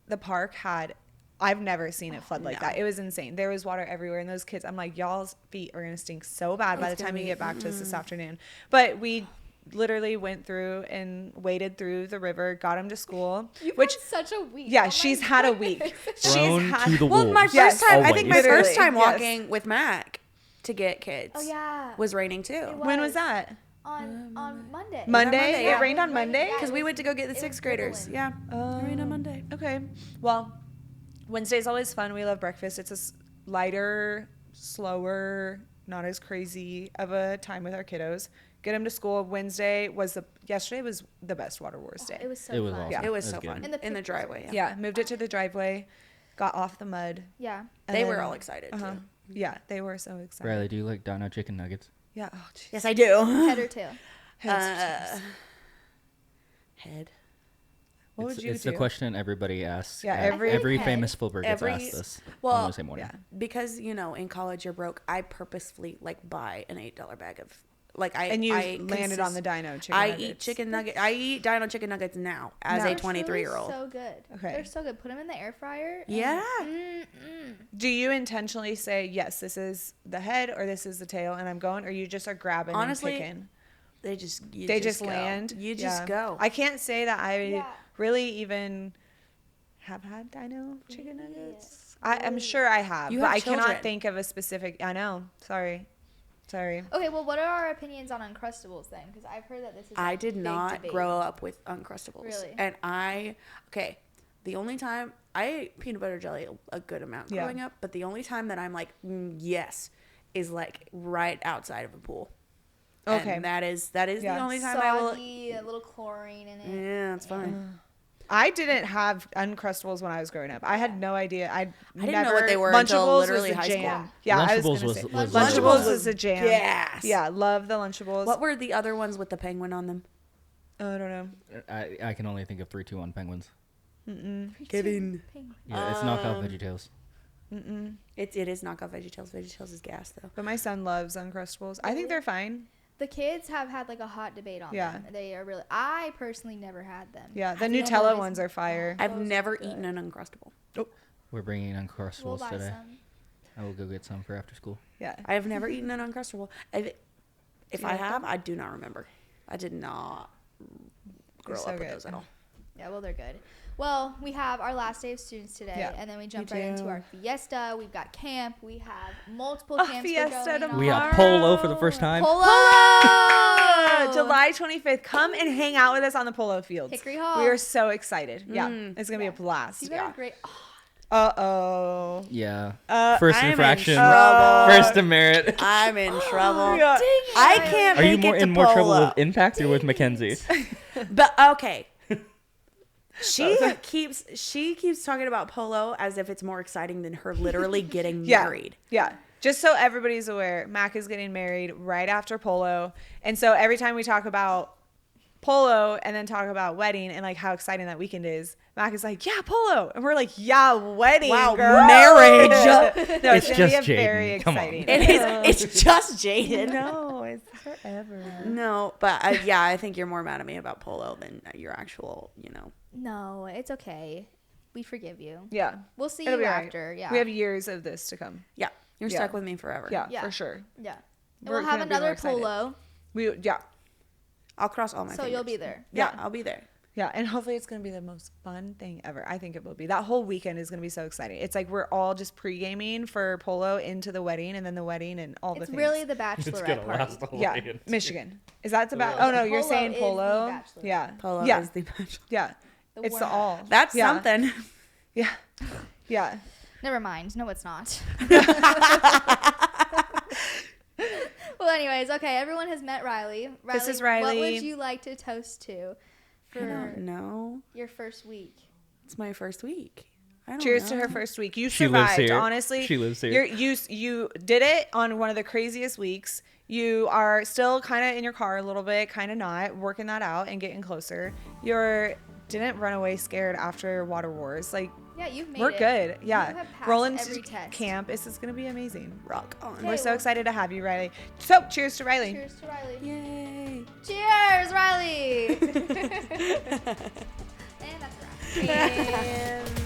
The park had. I've never seen it flood like that. It was insane. There was water everywhere, and those kids. I'm like, y'all's feet are gonna stink so bad by the time you get back to us this afternoon. But we literally went through and waded through the river, got them to school. You've Which had such a week. yeah, Oh my she's had a goodness. week. Thrown to the Well, wolves. my first Yes, time, I think my always. first time Literally, walking with Mac to get kids Oh yeah. was raining too. It When was that? On Monday. Monday? Monday? It Yeah. rained on Monday? Yeah. Because we went to go get the It was sixth graders. dribbling. Yeah. It rained on Monday. Okay. Well, Wednesday's always fun. We love breakfast. It's a lighter, slower, not as crazy of a time with our kiddos. Get them to school. Yesterday was the best Water Wars day. It was so It was fun. awesome. Yeah. It was That's so good. fun. And the In the pictures driveway. were Yeah. Yeah, moved it to the driveway, got off the mud. Yeah. and They were then- all excited uh-huh. too. Yeah, they were so excited. Riley, do you like Dino chicken nuggets? Yeah. Oh, geez. Yes, I do. Head or tail. Head. What would you It's do? the question everybody asks. Yeah, every head. famous flipper gets Every- asked this well, on Wednesday morning. Yeah. Because in college you're broke. I purposefully buy an $8 bag of like I And you I landed on the dino chicken I nuggets. eat chicken nugget. I eat dino chicken nuggets now as No. a 23-year-old. So good. Okay. They're so good. Put them in the air fryer. Yeah. Do you intentionally say, yes, this is the head or this is the tail and I'm going, or you just are grabbing Honestly, and picking? They just Just go. land. You just Yeah. go. I can't say that I Yeah. really even have had dino chicken Really? nuggets. I'm sure I have, You but have I cannot children. think of a specific. I know. Sorry. Okay, well, what are our opinions on Uncrustables then? Because I've heard that this is I a did big not debate. grow up with Uncrustables. Really? And the only time I ate peanut butter jelly a good amount Yeah. growing up, but the only time that I'm like, yes, is like right outside of a pool. Okay. And that is the Yeah. only time I will. Soggy, a little chlorine in it. Yeah, it's fine. I didn't have Uncrustables when I was growing up. I had no idea. I didn't know what they were until Lunchables literally was a high school. jam. Yeah, I was Lunchables gonna say. was Lunchables legit. was a jam. Gas. Yeah, love the Lunchables. What were the other ones with the penguin on them? Oh, I don't know. I can only think of 3-2-1 penguins. Kevin. Penguin. Yeah, it's knockoff VeggieTales. It is knockoff VeggieTales. VeggieTales is gas though. But my son loves Uncrustables. I think they're fine. The kids have had like a hot debate on Yeah. them. They are really. I personally never had them. Yeah, the I've never Nutella always- ones are fire. I've Those are never good. eaten an Uncrustable. We're bringing We'll Uncrustables buy today. some. I will go get some for after school. Yeah. I have never eaten an Uncrustable. If I like have, I do not remember. I did not grow so up with good. those at all. Yeah, well, they're good. Well, we have our last day of students today, Yeah, and then we jump me right into too. our fiesta. We've got camp. We have multiple Oh, camps fiesta going on. We got polo for the first time. Polo! July 25th. Come and hang out with us on the polo fields. Hickory Hall. We are so excited. Yeah, it's going to be a blast. You got a great. Oh, Uh-oh. Yeah. Uh, First I'm in infraction. trouble. First demerit. I'm in trouble. Yeah. dang it. I can't Are you make more it to in more trouble polo. with Impact or with Mackenzie? But okay. She keeps talking about polo as if it's more exciting than her literally getting Yeah. married. Yeah. Just so everybody's aware, Mac is getting married right after polo. And so every time we talk about polo and then talk about wedding and like how exciting that weekend is, Mac is like, yeah, polo. And we're like, yeah, wedding. Wow, girl. marriage. No, It's it's going to just be a very Jaden. Come on. exciting. It's just Jaden. No, it's forever. No, but yeah, I think you're more mad at me about polo than your actual, no, it's okay. We forgive you. Yeah. We'll see It'll you be all right. after. Yeah. We have years of this to come. Yeah, you're Yeah. stuck with me forever. Yeah, Yeah. for sure. Yeah. And We're we'll have gonna be more another excited. polo, Yeah. I'll cross all my so fingers. you'll be there. Yeah, Yeah. I'll be there. Yeah, and hopefully it's going to be the most fun thing ever. I think it will be. That whole weekend is going to be so exciting. It's like we're all just pre-gaming for polo into the wedding and then the wedding and all the It's things. really the It's bachelorette gonna party. last the whole Yeah, weekend. Michigan. Is that about? Polo- Oh no, you're polo saying is the polo. bachelor. Yeah, Polo yeah, is the bachelor. yeah. The It's the worm. all. That's Yeah. something. Yeah, yeah. Never mind. No, it's not. Well, anyways, okay. Everyone has met Rylee. This is What Rylee. would you like to toast to I don't for know. your first week? It's my first week. I don't Cheers know. to her first week. You She lives survived. here. Honestly, She lives here. You did it on one of the craziest weeks. You are still kind of in your car a little bit, kind of not working that out and getting closer. You didn't run away scared after Water Wars. Like Yeah, you've made we're it. good. Yeah, You have passed rolling every to test. camp. This is gonna be amazing. Rock on. Okay. We're so well- excited to have you, Rylee. So cheers to Rylee. Cheers to Rylee. Yay. Cheers, Rylee. And that's a wrap. And